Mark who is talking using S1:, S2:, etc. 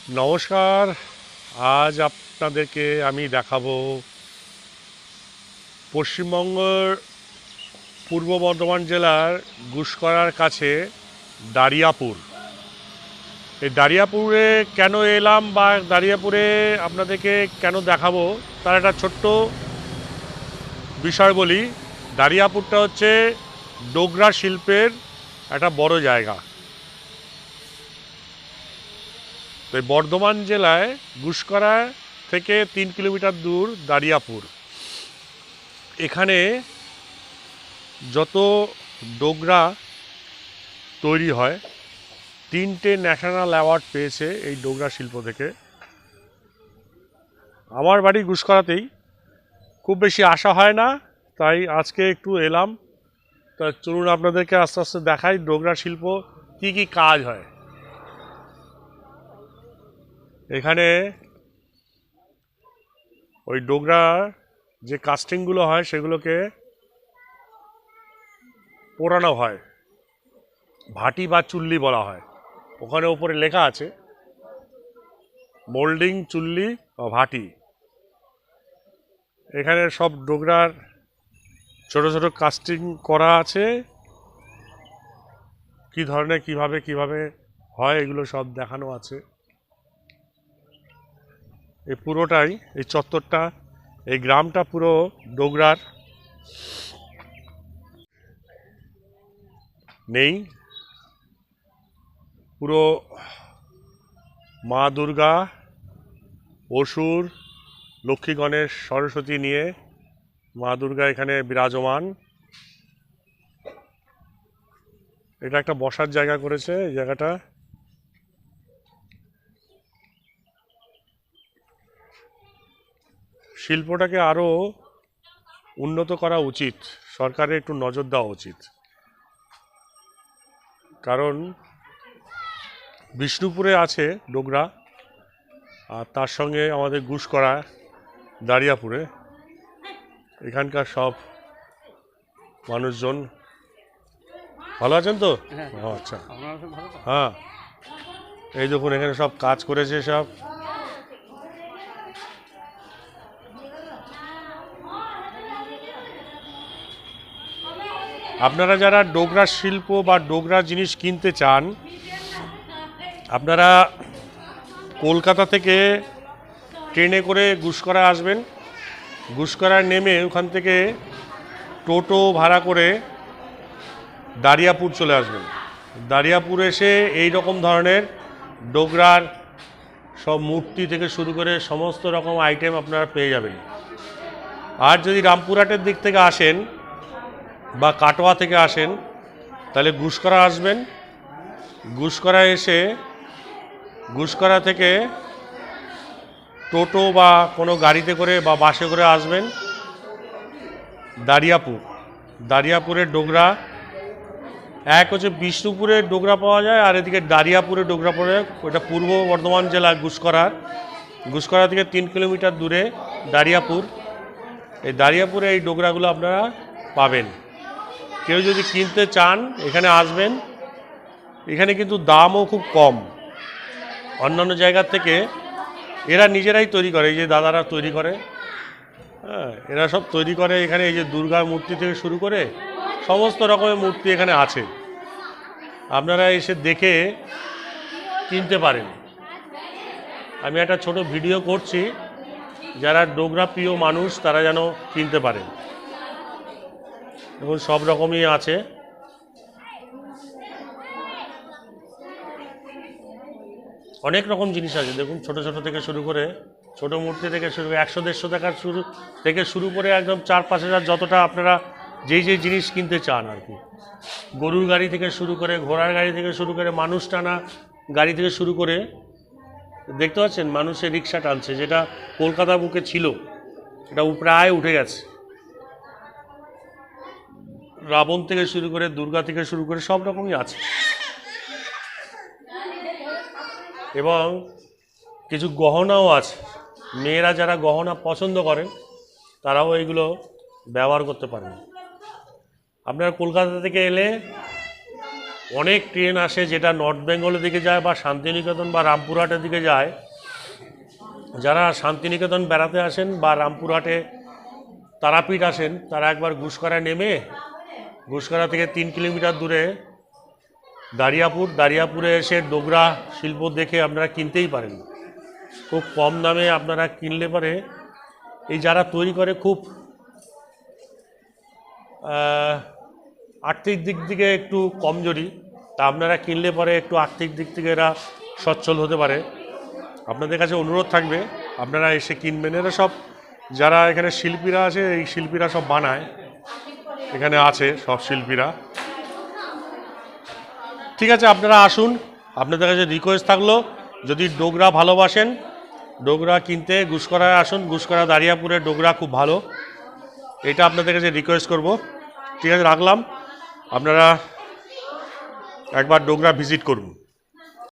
S1: নমস্কার। আজ আপনাদেরকে আমি দেখাবো পশ্চিমবঙ্গের পূর্ব বর্ধমান জেলার গুসকরার কাছে দারিয়াপুর। এই দারিয়াপুরে কেন এলাম বা দারিয়াপুরে আপনাদেরকে কেন দেখাবো তার একটা ছোট্ট বিষয় বলি। দারিয়াপুরটা হচ্ছে ডোগরা শিল্পের একটা বড় জায়গা। তো এই বর্ধমান জেলায় গুসকরা থেকে 3 কিলোমিটার দূর দারিয়াপুর। এখানে যত ডোগরা তৈরি হয় 3টে ন্যাশনাল অ্যাওয়ার্ড পেয়েছে এই ডোগরা শিল্প থেকে। আমার বাড়ি গুসকরাতেই, খুব বেশি আসা হয় না, তাই আজকে একটু এলাম। তা চলুন আপনাদেরকে আস্তে আস্তে দেখাই ডোগরা শিল্প কি কি কাজ হয় এখানে। ওই ডোগরা যে কাস্টিংগুলো হয় সেগুলোকে পোড়ানো হয়, ভাটি বা চুল্লি বলা হয়। ওখানে ওপরে লেখা আছে মোল্ডিং, চুল্লি বা ভাটি। এখানে সব ডোগরার ছোট ছোট কাস্টিং করা আছে, কি ধরনের কিভাবে হয় এগুলো সব দেখানো আছে। এই পুরোটাই, এই চত্বরটা, এই গ্রামটা পুরো ডোগরার। নেই পুরো মা দুর্গা, অসুর, লক্ষ্মী, গণেশ, সরস্বতী নিয়ে মা দুর্গা এখানে বিরাজমান। এটা একটা বসার জায়গা করেছে এই জায়গাটা। শিল্পটাকে আরও উন্নত করা উচিত, সরকারের একটু নজর দেওয়া উচিত। কারণ বিষ্ণুপুরে আছে ডোগরা, আর তার সঙ্গে আমাদের গুসকরা দারিয়াপুরে। এখানকার সব মানুষজন ভালো আছেন তো? আচ্ছা, হ্যাঁ। এই দেখুন এখানে সব কাজ করেছে সব। আপনারা যারা ডোগরা শিল্প বা ডোগরা জিনিস কিনতে চান, আপনারা কলকাতা থেকে ট্রেনে করে গুসকরা আসবেন। গুসকরায় নেমে ওখান থেকে টোটো ভাড়া করে দারিয়াপুর চলে আসবেন। দারিয়াপুর এসে এই রকম ধরনের ডোগরার সব মূর্তি থেকে শুরু করে সমস্ত রকম আইটেম আপনারা পেয়ে যাবেন। আর যদি রামপুরহাটের দিক থেকে আসেন বা কাটোয়া থেকে আসেন তাহলে গুসকরা আসবেন। গুসকরা এসে গুসকরা থেকে টোটো বা কোনো গাড়িতে করে বা বাসে করে আসবেন দারিয়াপুর। দারিয়াপুরের ডোগরা এক হচ্ছে বিষ্ণুপুরের ডোগরা পাওয়া যায়, আর এদিকে দারিয়াপুরের ডোগরা পাওয়া যায়। ওটা পূর্ব বর্ধমান জেলার গুসকরা থেকে 3 কিলোমিটার দূরে দারিয়াপুর। এই দারিয়াপুরে এই ডোগরাগুলো আপনারা পাবেন। কেউ যদি কিনতে চান এখানে আসবেন। এখানে কিন্তু দামও খুব কম অন্যান্য জায়গার থেকে। এরা নিজেরাই তৈরি করে, এই যে দাদারা তৈরি করে, হ্যাঁ, এরা সব তৈরি করে এখানে। এই যে দুর্গার মূর্তি থেকে শুরু করে সমস্ত রকমের মূর্তি এখানে আছে, আপনারা এসে দেখে কিনতে পারেন। আমি একটা ছোট ভিডিও করছি, যারা ডোগরা প্রিয় মানুষ তারা যেন কিনতে পারেন। দেখুন সব রকমই আছে। অনেক রকম জিনিস আছে দেখুন, ছোট ছোট থেকে শুরু করে, ছোট মূর্তি থেকে শুরু করে 100-150 টাকার থেকে শুরু করে একদম 4-5 হাজার, যতটা আপনারা যেই জিনিস কিনতে চান আর কি। গরুর গাড়ি থেকে শুরু করে, ঘোড়ার গাড়ি থেকে শুরু করে, মানুষ টানা গাড়ি থেকে শুরু করে, দেখতে পাচ্ছেন মানুষের রিক্সা টানছে, যেটা কলকাতা বুকে ছিল, এটা প্রায় উঠে গেছে। রাবণ থেকে শুরু করে, দুর্গা থেকে শুরু করে সব রকমই আছে। এবং কিছু গহনাও আছে। মেয়েরা যারা গহনা পছন্দ করেন তারাও এইগুলো ব্যবহার করতে পারেন। আপনারা কলকাতা থেকে এলে অনেক ট্রেন আসে যেটা নর্থ বেঙ্গলের দিকে যায় বা শান্তিনিকেতন বা রামপুরহাটের দিকে যায়। যারা শান্তিনিকেতন বেড়াতে আসেন বা রামপুরহাটে তারাপীঠ আসেন, তারা একবার গুসকরায় নেমে গুসকরা থেকে 3 কিলোমিটার দূরে দারিয়াপুরে এসে ডোগরা শিল্প দেখে আপনারা কিনতেই পারেন। খুব কম দামে আপনারা কিনলে পারে, এই যারা তৈরি করে খুব আর্থিক দিক থেকে একটু কমজোরি, তা আপনারা কিনলে পরে একটু আর্থিক দিক থেকে এরা সচ্ছল হতে পারে। আপনাদের কাছে অনুরোধ থাকবে আপনারা এসে কিনবেন। এরা সব যারা এখানে শিল্পীরা আছে, এই শিল্পীরা সব বানায়, এখানে আছে সব শিল্পীরা। ঠিক আছে, আপনারা আসুন। আপনাদের কাছে রিকোয়েস্ট থাকলো, যদি ডোগরা ভালোবাসেন, ডোগরা কিনতে গুসকরায় আসুন। গুসকরা দারিয়াপুরের ডোগরা খুব ভালো, এটা আপনাদের কাছে রিকোয়েস্ট করব। ঠিক আছে, রাখলাম। আপনারা একবার ডোগরা ভিজিট করুন।